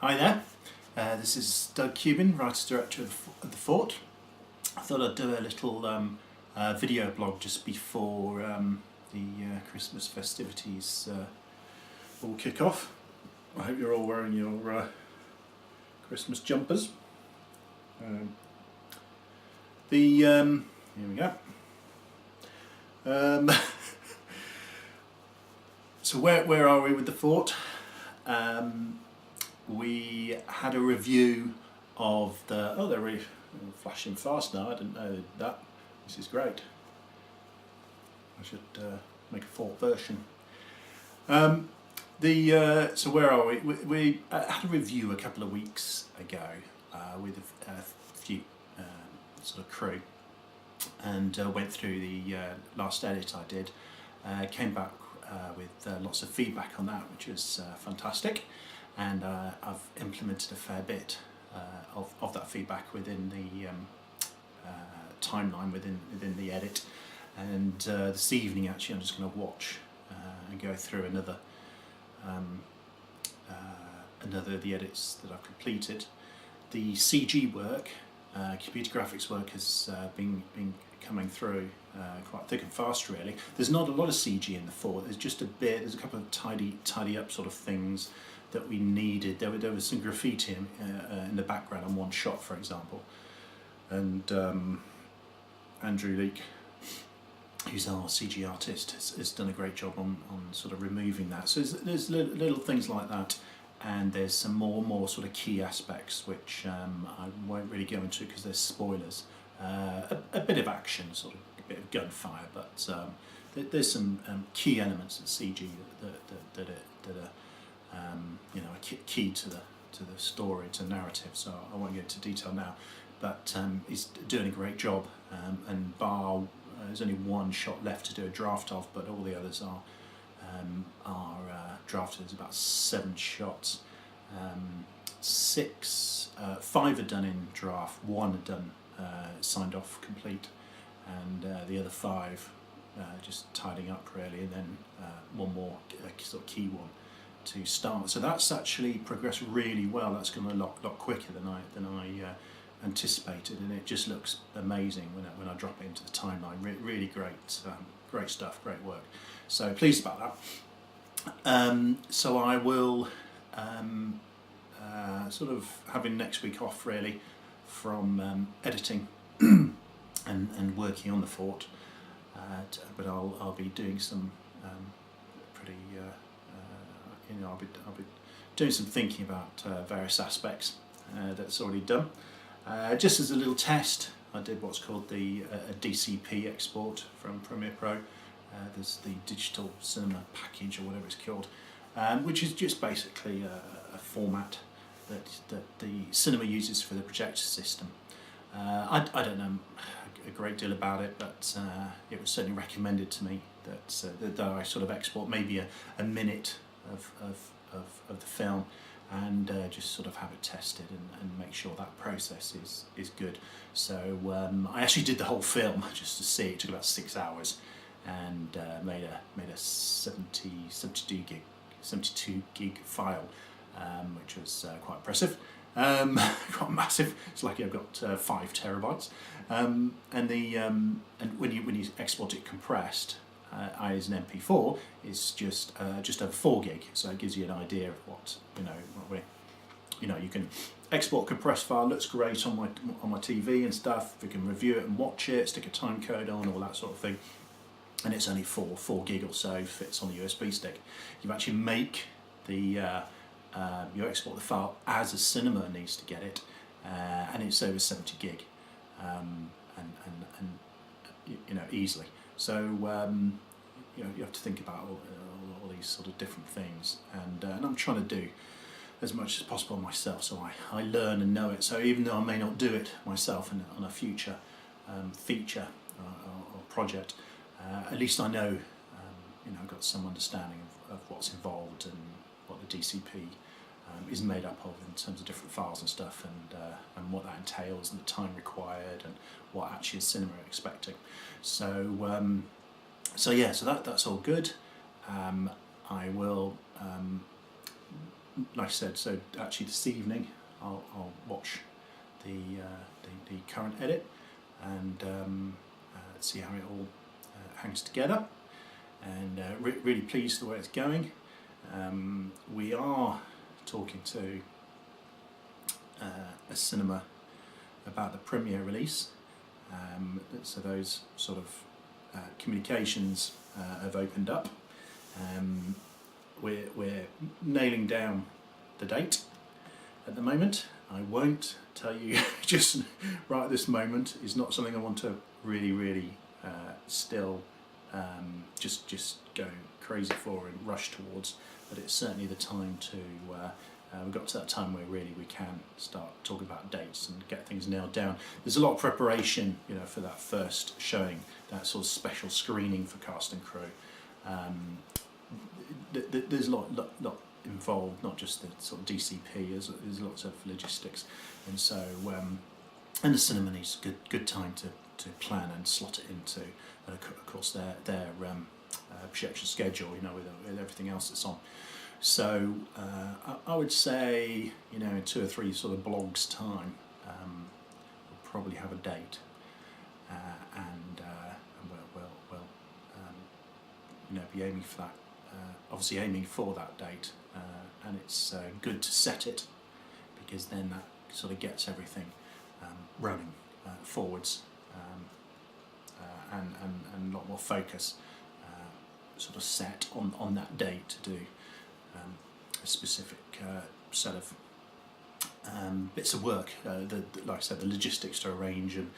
Hi there, this is Doug Cuban, writer-director of TheFort. I thought I'd do a little video blog just before the Christmas festivities all kick off. I hope you're all wearing your Christmas jumpers. Here we go. So where are we with TheFort? We had a review of the, they're really flashing fast now, I didn't know that. This is great. I should make a Fort version. So where are we? We had a review a couple of weeks ago with a few sort of crew, and went through the last edit I did. Came back with lots of feedback on that, which was fantastic. And I've implemented a fair bit of that feedback within the timeline within the edit. And this evening, actually, I'm just going to watch and go through another of the edits that I've completed. The CG work, computer graphics work, has been coming through quite thick and fast. Really, there's not a lot of CG in TheFort. There's just a bit. There's a couple of tidy up sort of things that we needed. There was some graffiti in the background on one shot, for example, and Andrew Leake, who's our CG artist, has done a great job on sort of removing that. So there's little things like that, and there's some more sort of key aspects which I won't really go into because there's spoilers. A bit of action, sort of a bit of gunfire, but there's some key elements of CG that are key to the story, to the narrative. So I won't get into detail now, but he's doing a great job. And there's only one shot left to do a draft of, but all the others are drafted. There's about 7 shots. 5 are done in draft, 1 are done signed off complete, and the other 5 just tidying up really, and then one more sort of key one to start. So that's actually progressed really well. That's gone a lot quicker than I anticipated, and it just looks amazing when I drop it into the timeline. Really great stuff, great work. So pleased about that. So I will sort of having next week off really from editing and working on TheFort, but I'll be doing some pretty I'll be doing some thinking about various aspects that's already done. Just as a little test, I did what's called a DCP export from Premiere Pro. There's the digital cinema package, or whatever it's called, which is just basically a format that the cinema uses for the projector system. I don't know a great deal about it, but it was certainly recommended to me that I sort of export maybe a minute of the film, and just sort of have it tested and make sure that process is good. So I actually did the whole film just to see. It took about 6 hours, and made a 72 gig file, which was quite impressive. Quite massive. It's like I've got 5 terabytes, and when you export it compressed, as an MP4, it's just over 4 gig. So it gives you an idea of what you can export a compressed file. Looks great on my TV and stuff. We can review it and watch it, stick a time code on, all that sort of thing. And it's only 4 gig or so, fits on the USB stick. You actually make you export the file as a cinema needs to get it, and it's over 70 gig, and easily. So you have to think about all these sort of different things, and I'm trying to do as much as possible myself, so I learn and know it. So even though I may not do it myself on a future feature or project, at least I know I've got some understanding of what's involved and what the DCP is made up of in terms of different files and stuff, and what that entails, and the time required, and what actually cinema are expecting. So that's all good. I will like I said, so actually this evening I'll watch the current edit and see how it all hangs together, and really pleased the way it's going. We are talking to a cinema about the premiere release, so those sort of communications have opened up. We're nailing down the date at the moment. I won't tell you just right at this moment. It's not something I want to really still just go crazy for and rush towards, but it's certainly the time to we've got to that time where really we can start talking about dates and get things nailed down. There's a lot of preparation, for that first showing, that sort of special screening for cast and crew. There's a lot involved, not just the sort of DCP. There's lots of logistics, and so and the cinema needs good time to plan and slot it into, and of course their projection schedule, with everything else that's on. So I would say, in 2 or 3 sort of blogs time, we'll probably have a date, and we'll be aiming for that. Obviously aiming for that date, and it's good to set it, because then that sort of gets everything running forwards, and a lot more focus sort of set on that date to do a specific set of bits of work, like I said, the logistics to arrange and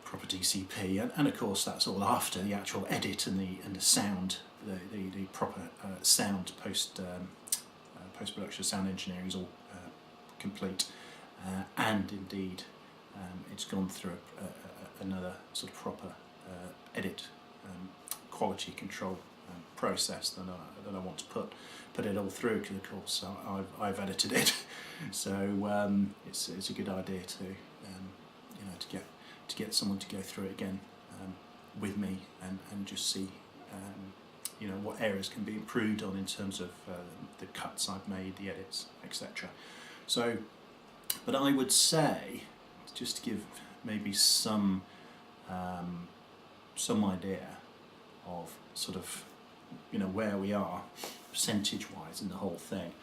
proper DCP, and of course that's all after the actual edit and the sound, the proper sound post-production sound engineering is all complete, and indeed it's gone through another sort of proper edit quality control process that I want to put it all through, because of course I've edited it. So it's a good idea to get someone to go through it again with me and just see what areas can be improved on in terms of the cuts I've made, the edits, etc. So, but I would say, just to give maybe some idea of sort of where we are percentage-wise in the whole thing,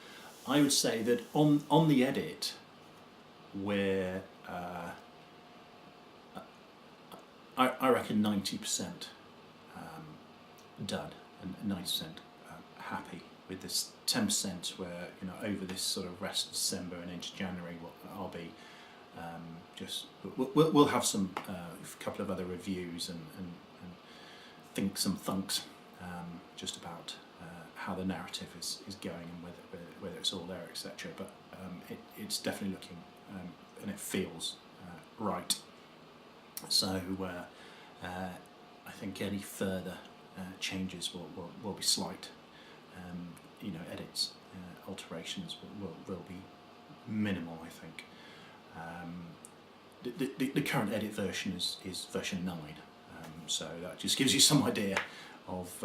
I would say that on the edit we're I reckon 90% done and 90% happy with this 10% where over this sort of rest of December and into January I'll be we'll have some a couple of other reviews and some thunks just about how the narrative is going and whether it's all there, etc. But it's definitely looking and it feels right. So I think any further changes will be slight. Edits, alterations will be minimal, I think. The current edit version is version 9, so that just gives you some idea of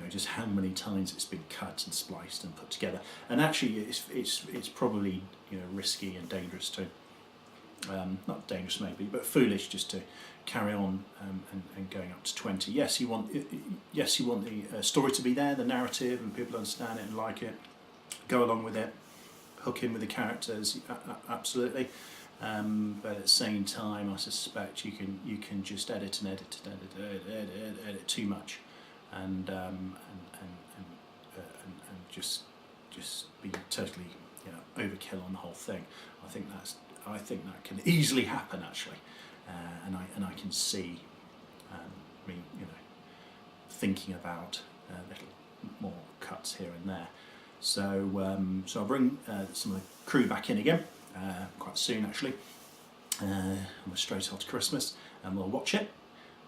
just how many times it's been cut and spliced and put together. And actually, it's probably risky and dangerous to. Not dangerous maybe, but foolish just to carry on and going up to 20. Yes, you want the story to be there, the narrative, and people understand it and like it, go along with it, hook in with the characters, absolutely. But at the same time, I suspect you can just edit too much, and just be totally overkill on the whole thing. I think that can easily happen actually, and I can see me thinking about little more cuts here and there. So I'll bring some of the crew back in again quite soon actually. We're straight after Christmas, and we'll watch it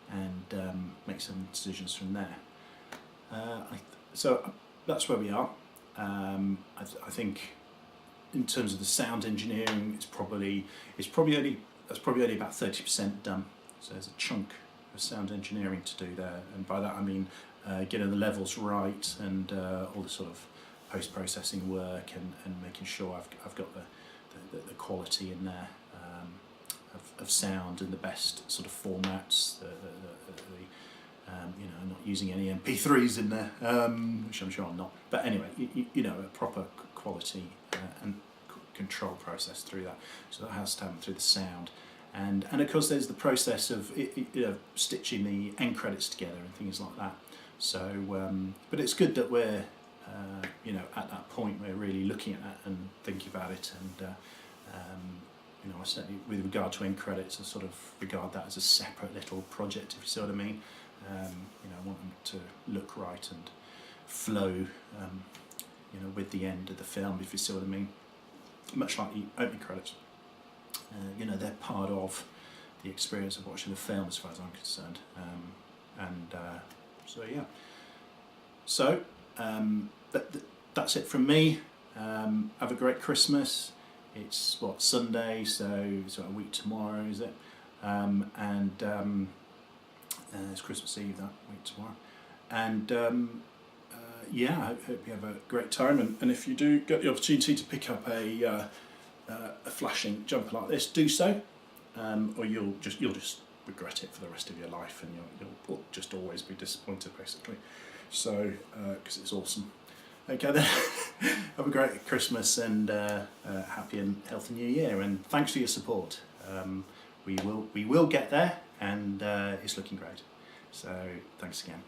and make some decisions from there. So that's where we are. I think. In terms of the sound engineering, that's probably only about 30% done. So there's a chunk of sound engineering to do there, and by that I mean getting the levels right and all the sort of post-processing work and making sure I've got the quality in there of sound in the best sort of formats. You know, I'm not using any MP3s in there, which I'm sure I'm not. But anyway, you know, a proper quality and control process through that. So that has to happen through the sound. And of course there's the process of stitching the end credits together and things like that. So, but it's good that we're you know, at that point we're really looking at that and thinking about it. And you know, I certainly, with regard to end credits, I sort of regard that as a separate little project, if you see what I mean. You know, I want them to look right and flow, you know, with the end of the film, if you see what I mean. Much like the opening credits. You know, they're part of the experience of watching the film, as far as I'm concerned. So yeah. So that's it from me. Have a great Christmas. It's what, Sunday, so it's a week tomorrow, is it? It's Christmas Eve that week tomorrow. And yeah, I hope you have a great time. And if you do get the opportunity to pick up a flashing jumper like this, do so, or you'll just regret it for the rest of your life, and you'll just always be disappointed, basically. So, because it's awesome. Okay then, have a great Christmas and happy and healthy New Year, and thanks for your support. We will get there, and it's looking great. So thanks again.